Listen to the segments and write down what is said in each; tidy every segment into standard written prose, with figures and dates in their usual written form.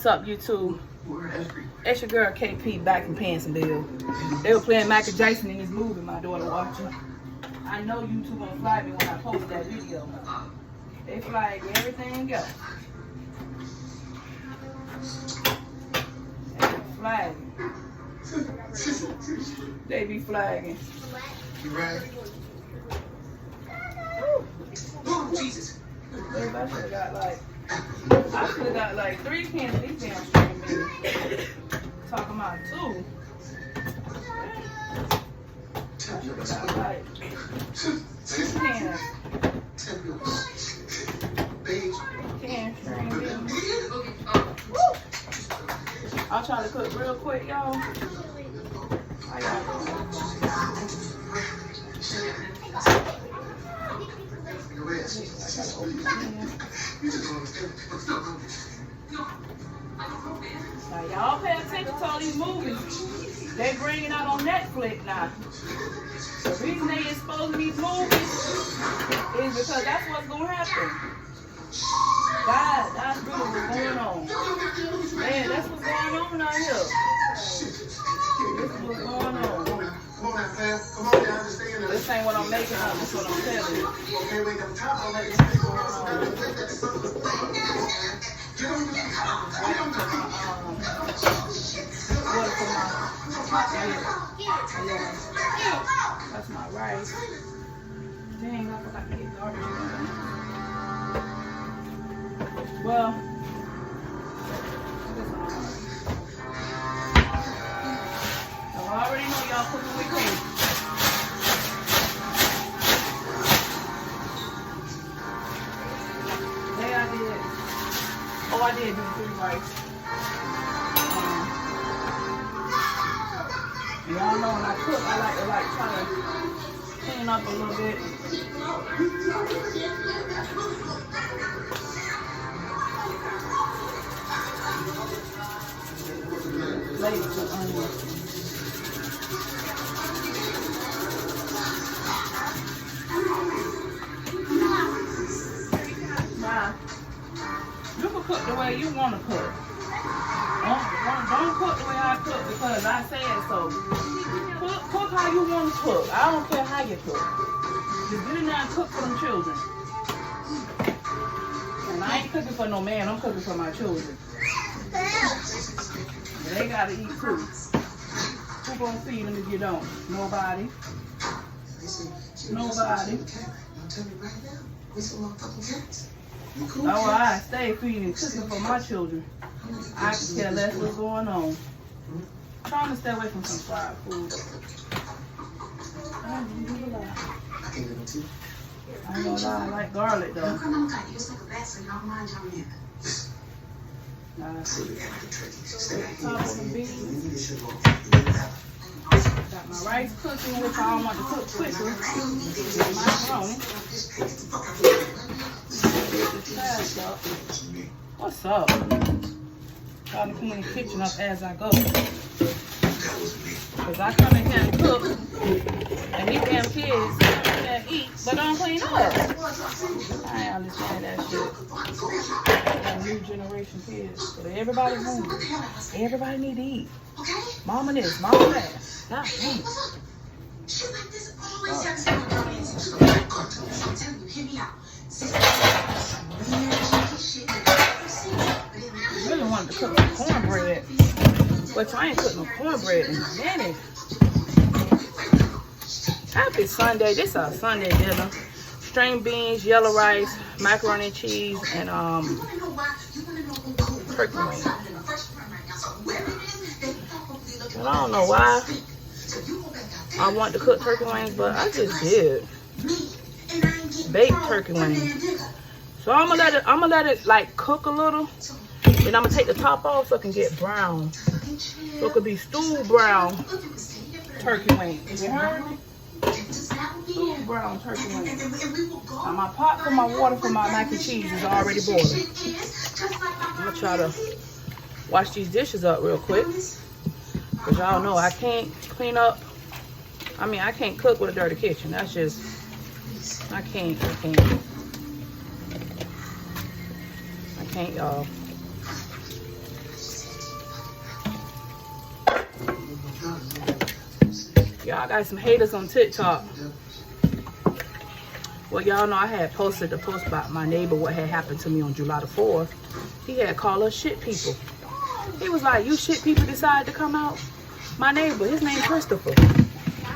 What's up, YouTube? It's your girl KP back in paying some bills. They were playing Michael Jackson in this movie my daughter watching. I know YouTube gonna flag me when I post that video. They flag everything else. They flagging. They be flagging. You right? Oh, Jesus. I should have got like 3 cans of these damn string beans. Talking about 2. I should have got like 2 cans. 10 string beans. I'm trying to cook real quick, y'all. How y'all doing? Now y'all pay attention to all these movies. They bringing out on Netflix now. The reason they exposing these movies is because that's what's gonna happen. God, that's really what's going on. Man, that's what's going on out here. This is what's going on. Come on now, fam. Come on now, understand that. This ain't what I'm making up, this is what I'm telling you. Okay, wait, I'm top of it. That's my rice. Dang, I forgot to get garbage. Well, I already know y'all cooking with me. Today I did. Oh, I did do 3 rice. Y'all know when I cook, I like to try to clean up a little bit. Ladies with onions. Now, you can cook the way you want to cook. Don't cook the way I cook because I said so. Cook how you want to cook. I don't care how you cook. Just get in there and cook for them children. And I ain't cooking for no man. I'm cooking for my children. And they gotta eat too. Who gonna feed them if you don't? Nobody. Nobody. No, I stay feeding, cooking for my children. I can care less what's going on. I'm trying to stay away from some fried food. I ain't gonna lie, I like garlic though. Nah, see. Top of the beans. Got my rice cooking, which I don't want to cook quickly. Macaroni. What's up? Trying to clean the kitchen up as I go. Because I come in here and cook, and these damn kids can't eat, but don't clean up. I ain't understand that shit. That new generation kids. So everybody's hungry. Everybody need to eat. Mama this, mama that. God dang. I really wanted to cook some cornbread, but I ain't cooked no cornbread in a minute. Happy Sunday. This is our Sunday dinner. String beans, yellow rice, macaroni and cheese, and turkey wings. And I don't know why I want to cook turkey wings, but I just did. Baked turkey wings. So I'm gonna let it like cook a little. Then I'm gonna take the top off so it can get brown. So it could be stewed brown turkey wings. You heard me? Stewed brown turkey wings. Now my pot for my water for my mac and cheese is already boiling. I'm gonna try to wash these dishes up real quick. Cause y'all know I can't clean up. I mean, I can't cook with a dirty kitchen. That's just, I can't, y'all. Y'all got some haters on TikTok. Well, y'all know I had posted the post about my neighbor, what had happened to me on July the 4th. He had called us shit people. He was like, you shit people decided to come out? My neighbor, his name Christopher.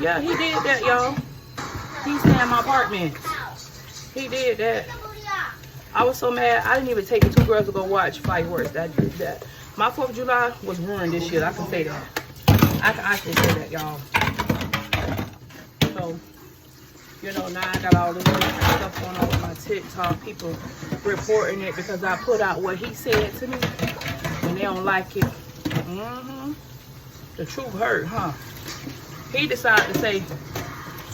Yeah, he did that, y'all. He stayed in my apartment. He did that. I was so mad. I didn't even take the 2 girls to go watch fireworks. That my 4th of July was ruined this year. I can say that. I can actually say that, y'all. So, you know, now I got all this stuff going on with my TikTok. People reporting it because I put out what he said to me. And they don't like it. The truth hurt, huh? He decided to say,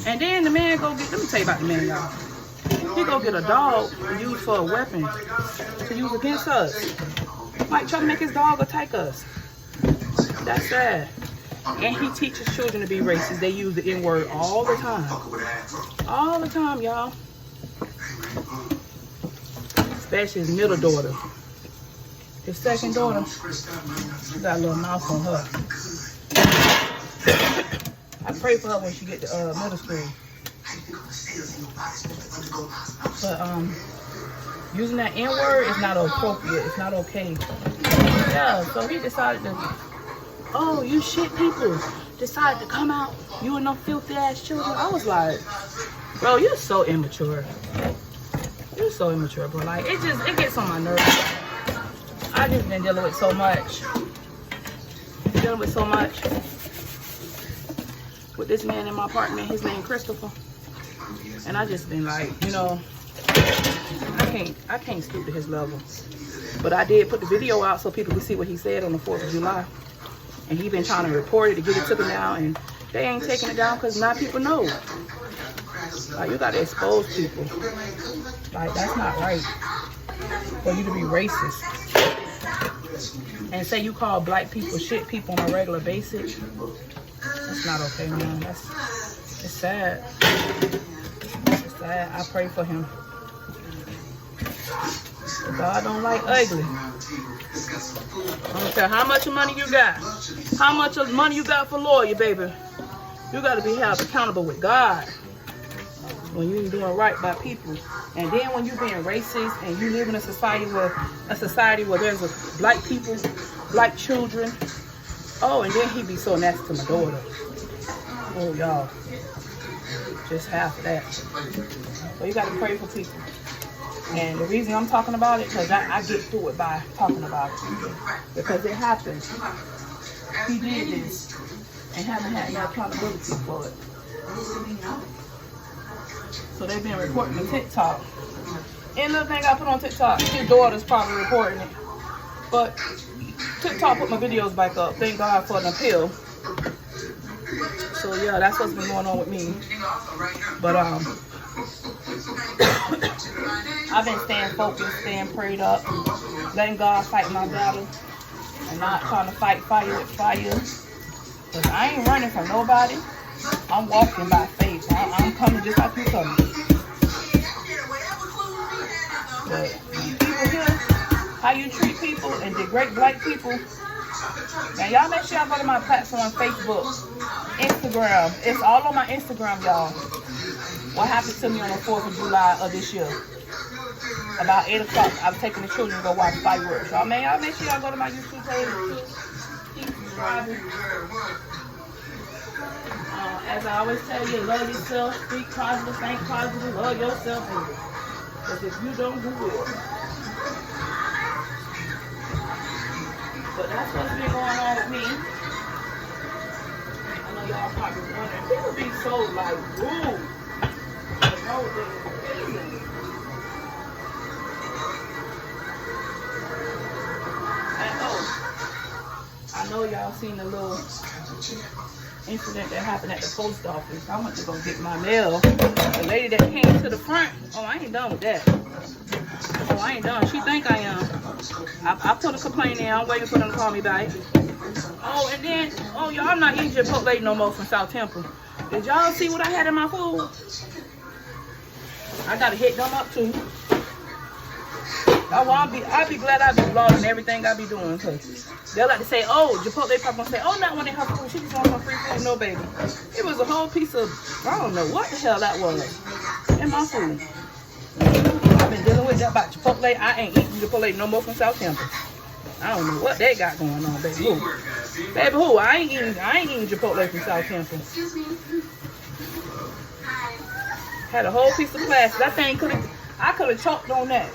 and then the man go get, let me tell you about the man, y'all. He go get a dog and use for a weapon to use against us. Like trying to make his dog attack us. That's sad. And he teaches children to be racist. They use the N-word all the time. All the time, y'all. Especially his middle daughter. His second daughter, she got a little mouth on her. I pray for her when she get to middle school. But using that N-word is not appropriate. It's not okay. Yeah, so he decided to, oh, you shit people decided to come out. You and them filthy ass children. I was like, bro, you're so immature. You're so immature, bro. Like, it gets on my nerves. I just been dealing with so much. With this man in my apartment. His name Christopher. And I just been like, you know, I can't stoop to his level. But I did put the video out so people could see what he said on the 4th of July. And he been trying to report it to get it taken down, and they ain't taking it down because now people know. Like, you gotta expose people. Like, that's not right for you to be racist and say you call black people shit people on a regular basis. That's not okay, man. It's sad. It's sad. I pray for him. God don't like ugly. I don't care how much money you got. How much of money you got for lawyer, baby. You got to be held accountable with God when you ain't doing right by people. And then when you being racist and you live in a society where there's black people, black children. Oh, and then he be so nasty to my daughter. Oh, y'all. Just half of that. So you got to pray for people. And the reason I'm talking about it, because I get through it by talking about it. Because it happened. He did this and haven't had no accountability for it. So they've been reporting on TikTok. And the thing I put on TikTok, his daughter's probably reporting it. But TikTok put my videos back up. Thank God for an appeal. So yeah, that's what's been going on with me. But I've been staying focused, staying prayed up, letting God fight my battle, and not trying to fight fire with fire. Cause I ain't running from nobody. I'm walking by faith. I'm coming just like you coming. But people here, how you treat people and degrade black people. Now y'all make sure y'all go to my platform, Facebook, Instagram. It's all on my Instagram, y'all. What happened to me on the 4th of July of this year. About 8 o'clock, I was taking the children to go watch fireworks. Y'all make sure y'all go to my YouTube page. Keep subscribing. As I always tell you, love yourself, speak positive, think positive, love yourself. Because if you don't, who will? But that's what's been going on with me. I know y'all probably wondering. People be so like rude. I know y'all seen the little incident that happened at the post office. I went to go get my mail. The lady that came to the front, oh, I ain't done with that. Oh, I ain't done. She think I am. I put a complaint in. I'm waiting for them to call me back. Oh, and then, oh, y'all, I'm not eating Chipotle no more from South Temple. Did y'all see what I had in my food? I gotta hit them up too. I'll be glad I be vlogging everything I be doing. Cause they'll like to say, oh, Chipotle probably gonna say, oh, not one in her food. She just wants some free food. No, baby. It was a whole piece of, I don't know what the hell that was in my food. I've been dealing with that about Chipotle. I ain't eating Chipotle no more from South Tampa. I don't know what they got going on, baby. Who? Baby, who? I ain't eating Chipotle from South Tampa. Had a whole piece of plastic. That thing I could have choked on that.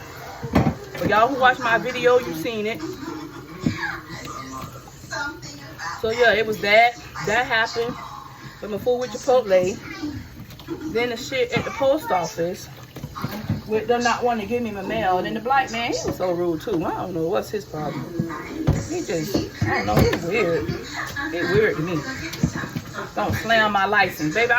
For y'all who watched my video, you seen it. So yeah, it was that. That happened. So my food with Chipotle. Then the shit at the post office. With them not wanting to give me my mail. And then the black man, he was so rude too. I don't know what's his problem. He just, I don't know, he's weird. He's weird to me. Don't slam my license, baby.